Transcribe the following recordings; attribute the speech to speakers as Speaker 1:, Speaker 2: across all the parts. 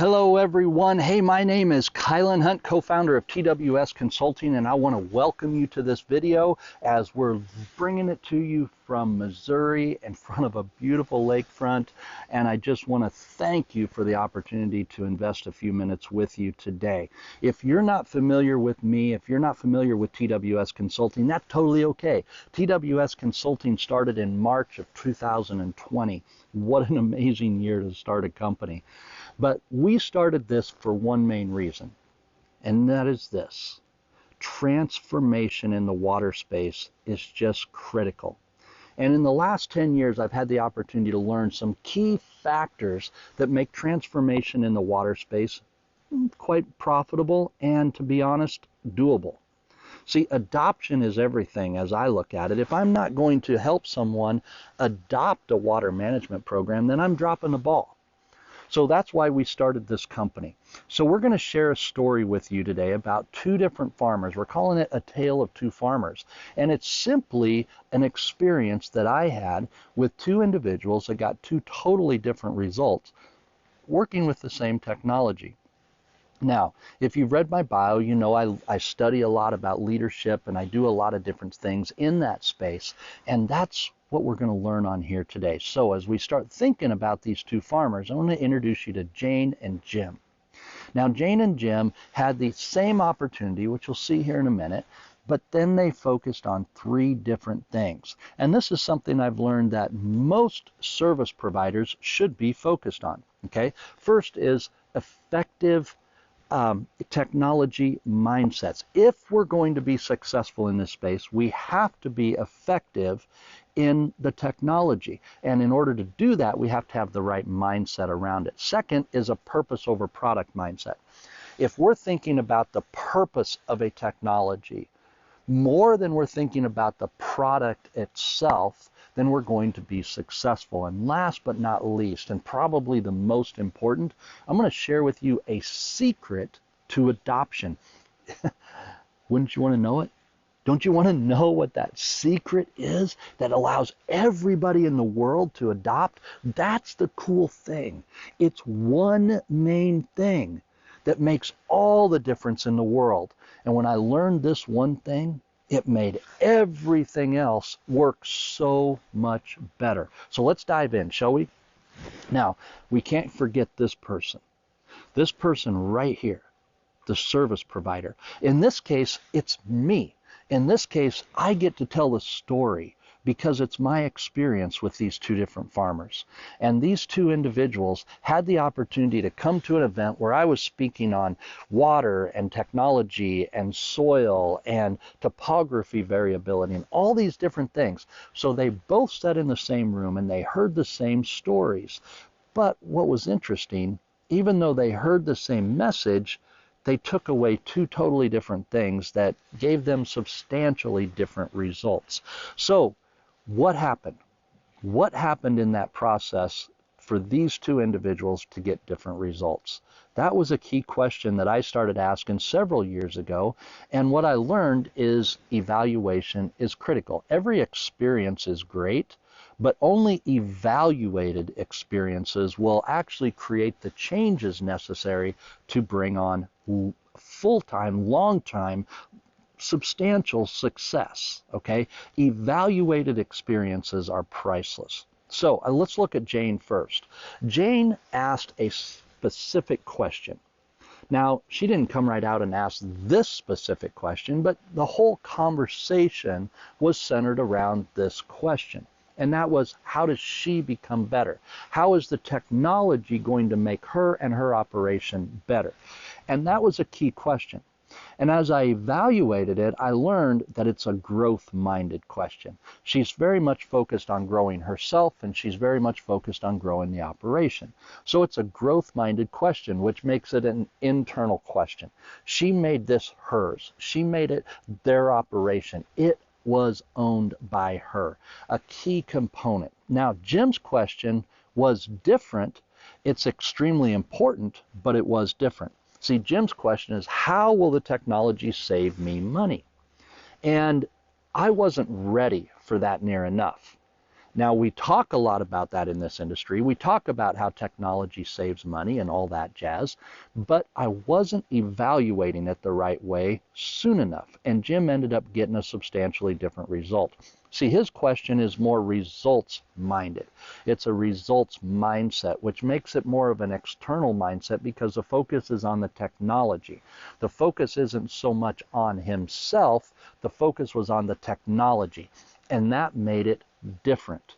Speaker 1: Hello everyone. Hey, my name is Kylan Hunt, co-founder of TWS Consulting, and I want to welcome you to this video as we're bringing it to you from Missouri in front of a beautiful lakefront. And I just want to thank you for the opportunity to invest a few minutes with you today. If you're not familiar with me, if you're not familiar with TWS Consulting, that's totally okay. TWS Consulting started in March of 2020. What an amazing year to start a company. But we started this for one main reason, and that is this. Transformation in the water space is just critical. And in the last 10 years, I've had the opportunity to learn some key factors that make transformation in the water space quite profitable and, to be honest, doable. See, adoption is everything as I look at it. If I'm not going to help someone adopt a water management program, then I'm dropping the ball. So that's why we started this company. So we're going to share a story with you today about two different farmers. We're calling it A Tale of Two Farmers. And it's simply an experience that I had with two individuals that got two totally different results working with the same technology. Now, if you've read my bio, you know I study a lot about leadership and I do a lot of different things in that space. And that's what we're going to learn on here today. So as we start thinking about these two farmers, I want to introduce you to Jane and Jim. Now, Jane and Jim had the same opportunity, which you'll see here in a minute, but then they focused on three different things. And this is something I've learned that most service providers should be focused on. Okay, first is effective technology mindsets. If we're going to be successful in this space, we have to be effective in the technology. And in order to do that, we have to have the right mindset around it. Second is a purpose over product mindset. If we're thinking about the purpose of a technology more than we're thinking about the product itself, then we're going to be successful. And last but not least, and probably the most important, I'm going to share with you a secret to adoption. Wouldn't you want to know it? Don't you want to know what that secret is that allows everybody in the world to adopt? That's the cool thing. It's one main thing that makes all the difference in the world. And when I learned this one thing, it made everything else work so much better. So let's dive in, shall we? Now, we can't forget this person. This person right here, the service provider. In this case, it's me. In this case, I get to tell the story because it's my experience with these two different farmers. And these two individuals had the opportunity to come to an event where I was speaking on water and technology and soil and topography variability and all these different things. So they both sat in the same room and they heard the same stories. But what was interesting, even though they heard the same message, they took away two totally different things that gave them substantially different results. So what happened? What happened in that process for these two individuals to get different results? That was a key question that I started asking several years ago. And what I learned is evaluation is critical. Every experience is great, but only evaluated experiences will actually create the changes necessary to bring on full-time, long-time, substantial success. Okay, evaluated experiences are priceless. So let's look at Jane first. Jane asked a specific question. Now, she didn't come right out and ask this specific question, but the whole conversation was centered around this question. And that was, how does she become better? How is the technology going to make her and her operation better? And that was a key question. And as I evaluated it, I learned that it's a growth-minded question. She's very much focused on growing herself, and she's very much focused on growing the operation. So it's a growth-minded question, which makes it an internal question. She made this hers. She made it their operation. It was owned by her, a key component. Now, Jim's question was different. It's extremely important, but it was different. See, Jim's question is, how will the technology save me money? And I wasn't ready for that near enough. Now, we talk a lot about that in this industry. We talk about how technology saves money and all that jazz, but I wasn't evaluating it the right way soon enough, and Jim ended up getting a substantially different result. See, his question is more results-minded. It's a results mindset, which makes it more of an external mindset because the focus is on the technology. The focus isn't so much on himself, the focus was on the technology, and that made it different.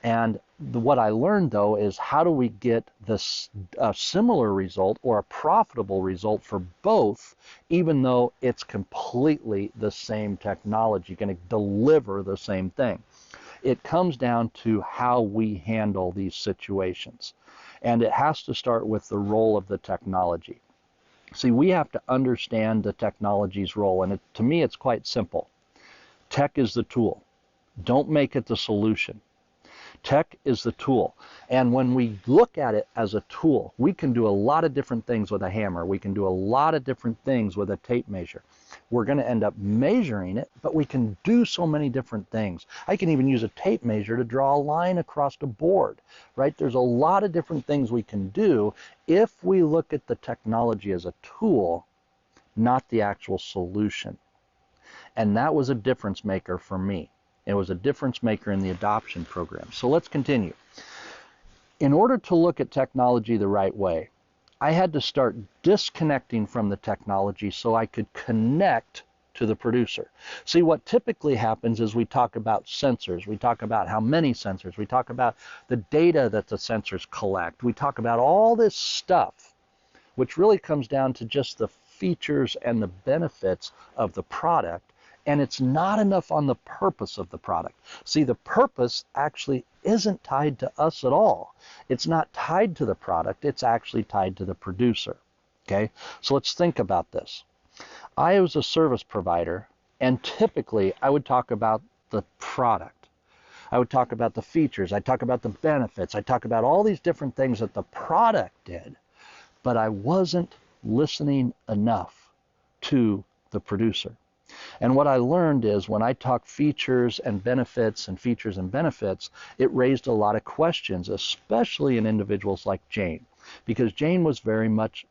Speaker 1: And what I learned, though, is how do we get this similar result or a profitable result for both, even though it's completely the same technology, going to deliver the same thing. It comes down to how we handle these situations. And it has to start with the role of the technology. See, we have to understand the technology's role, and to me it's quite simple. Tech is the tool. Don't make it the solution. Tech is the tool. And when we look at it as a tool, we can do a lot of different things with a hammer. We can do a lot of different things with a tape measure. We're going to end up measuring it, but we can do so many different things. I can even use a tape measure to draw a line across the board, right? There's a lot of different things we can do if we look at the technology as a tool, not the actual solution. And that was a difference maker for me. It was a difference maker in the adoption program. So let's continue. In order to look at technology the right way, I had to start disconnecting from the technology so I could connect to the producer. See, what typically happens is we talk about sensors. We talk about how many sensors. We talk about the data that the sensors collect. We talk about all this stuff, which really comes down to just the features and the benefits of the product. And it's not enough on the purpose of the product. See, the purpose actually isn't tied to us at all. It's not tied to the product. It's actually tied to the producer. Okay? So let's think about this. I was a service provider, and typically I would talk about the product. I would talk about the features. I'd talk about the benefits. I'd talk about all these different things that the product did, but I wasn't listening enough to the producer. And what I learned is when I talk features and benefits, it raised a lot of questions, especially in individuals like Jane, because Jane was very much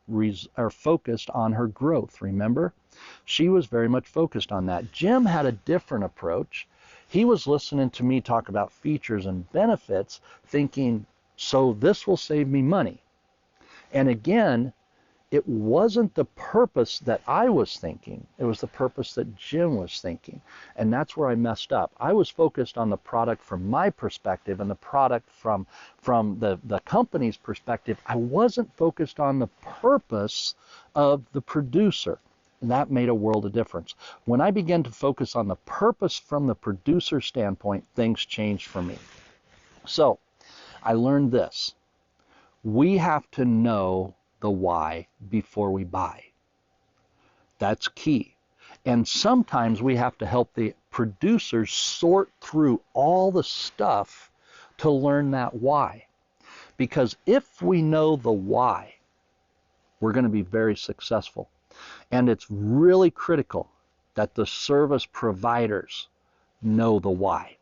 Speaker 1: focused on her growth, remember? She was very much focused on that. Jim had a different approach. He was listening to me talk about features and benefits, thinking, so this will save me money. And again, it wasn't the purpose that I was thinking. It was the purpose that Jim was thinking. And that's where I messed up. I was focused on the product from my perspective and the product from the company's perspective. I wasn't focused on the purpose of the producer. And that made a world of difference. When I began to focus on the purpose from the producer standpoint, things changed for me. So I learned this. We have to know the why before we buy. That's key. And sometimes we have to help the producers sort through all the stuff to learn that why. Because if we know the why, we're going to be very successful. And it's really critical that the service providers know the why.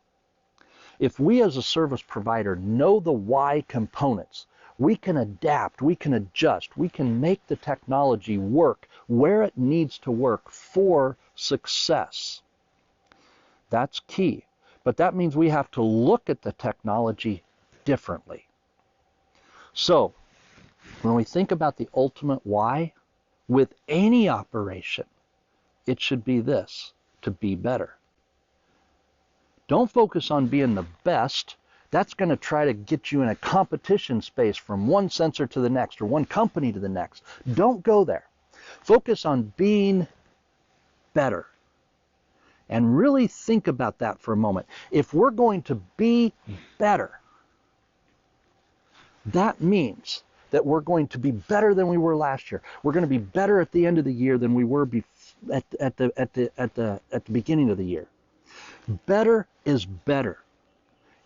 Speaker 1: If we as a service provider know the why components, we can adapt, we can adjust, we can make the technology work where it needs to work for success. That's key. But that means we have to look at the technology differently. So, when we think about the ultimate why, with any operation, it should be this, to be better. Don't focus on being the best. That's going to try to get you in a competition space from one sensor to the next or one company to the next. Don't go there. Focus on being better. And really think about that for a moment. If we're going to be better, that means that we're going to be better than we were last year. We're going to be better at the end of the year than we were at the beginning of the year. Better is better.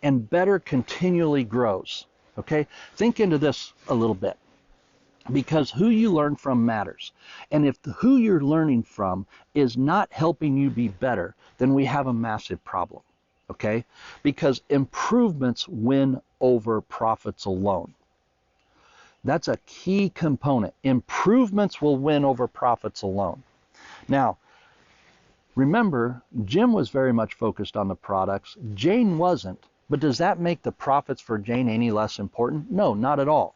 Speaker 1: And better continually grows. Okay? Think into this a little bit. Because who you learn from matters. And if who you're learning from is not helping you be better, then we have a massive problem. okay? Because improvements win over profits alone. That's a key component. Improvements will win over profits alone. Now, remember, Jim was very much focused on the products. Jane wasn't. But does that make the profits for Jane any less important? No, not at all.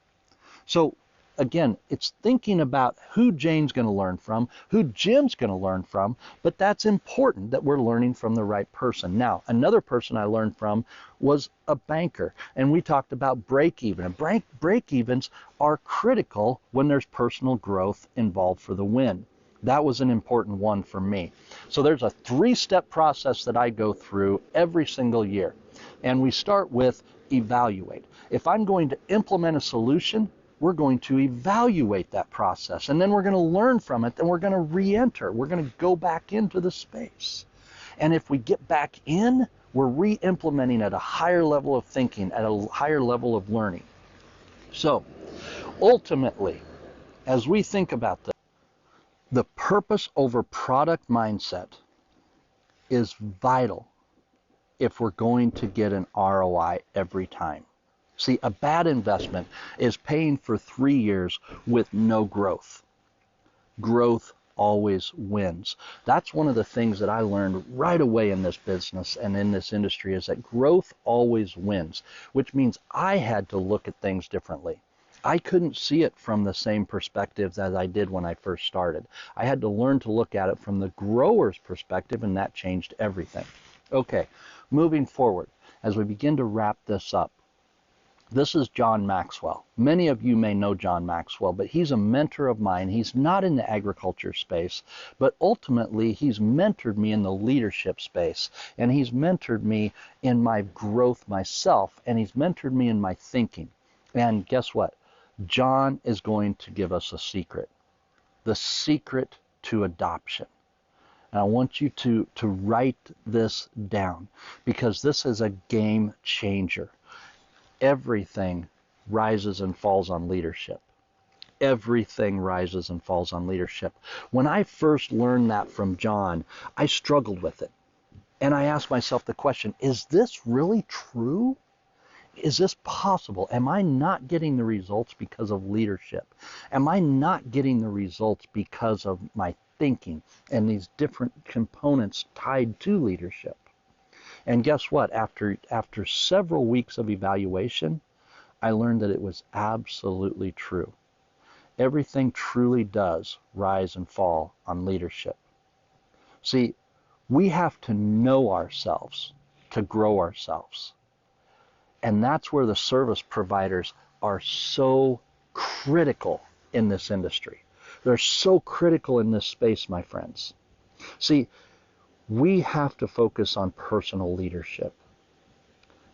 Speaker 1: So again, it's thinking about who Jane's going to learn from, who Jim's going to learn from, but that's important that we're learning from the right person. Now, another person I learned from was a banker, and we talked about break-even. And break-evens are critical when there's personal growth involved for the win. That was an important one for me. So there's a 3-step process that I go through every single year. And we start with evaluate. If I'm going to implement a solution, we're going to evaluate that process, and then we're going to learn from it, then we're going to re-enter. We're going to go back into the space. And if we get back in, we're re-implementing at a higher level of thinking, at a higher level of learning. So ultimately, as we think about this, the purpose over product mindset is vital if we're going to get an ROI every time. See, a bad investment is paying for 3 years with no growth. Growth always wins. That's one of the things that I learned right away in this business and in this industry, is that growth always wins, which means I had to look at things differently. I couldn't see it from the same perspective as I did when I first started. I had to learn to look at it from the grower's perspective, and that changed everything. Okay, moving forward, as we begin to wrap this up, this is John Maxwell. Many of you may know John Maxwell, but he's a mentor of mine. He's not in the agriculture space, but ultimately he's mentored me in the leadership space, and he's mentored me in my growth myself, and he's mentored me in my thinking. And guess what? John is going to give us a secret, the secret to adoption. And I want you to write this down, because this is a game changer. Everything rises and falls on leadership. Everything rises and falls on leadership. When I first learned that from John, I struggled with it. And I asked myself the question, is this really true? Is this possible? Am I not getting the results because of leadership? Am I not getting the results because of my thinking and these different components tied to leadership? And guess what? After several weeks of evaluation, I learned that it was absolutely true. Everything truly does rise and fall on leadership. See, we have to know ourselves to grow ourselves. And that's where the service providers are so critical in this industry. They're so critical in this space, my friends. See, we have to focus on personal leadership.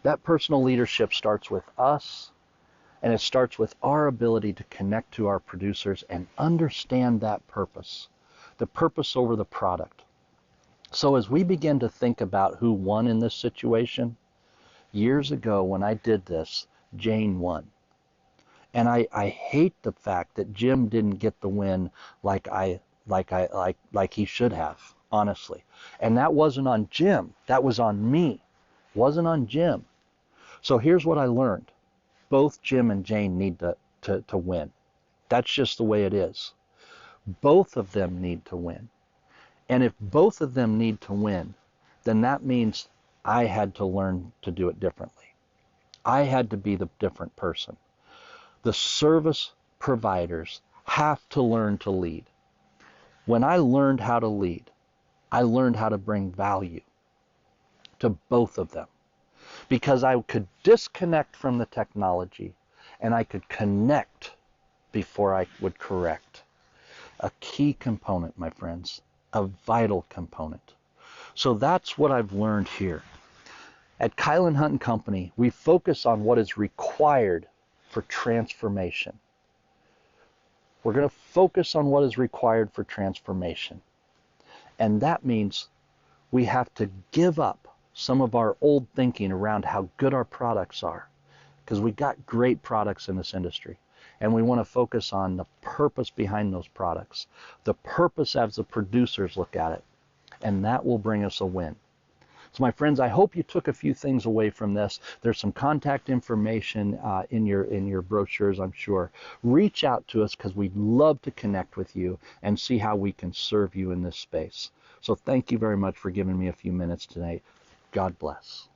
Speaker 1: That personal leadership starts with us, and it starts with our ability to connect to our producers and understand that purpose, the purpose over the product. So as we begin to think about who won in this situation, years ago when I did this, Jane won. And I hate the fact that Jim didn't get the win like he should have, honestly. And that wasn't on Jim. That was on me. It wasn't on Jim. So here's what I learned. Both Jim and Jane need to win. That's just the way it is. Both of them need to win. And if both of them need to win, then that means I had to learn to do it differently. I had to be the different person. The service providers have to learn to lead. When I learned how to lead, I learned how to bring value to both of them, because I could disconnect from the technology and I could connect before I would correct. A key component, my friends, a vital component. So that's what I've learned here. At Kylan Hunt & Company, we focus on what is required for transformation. We're going to focus on what is required for transformation. And that means we have to give up some of our old thinking around how good our products are, because we got great products in this industry. And we want to focus on the purpose behind those products, the purpose as the producers look at it. And that will bring us a win. So my friends, I hope you took a few things away from this. There's some contact information in your brochures, I'm sure. Reach out to us because we'd love to connect with you and see how we can serve you in this space. So thank you very much for giving me a few minutes tonight. God bless.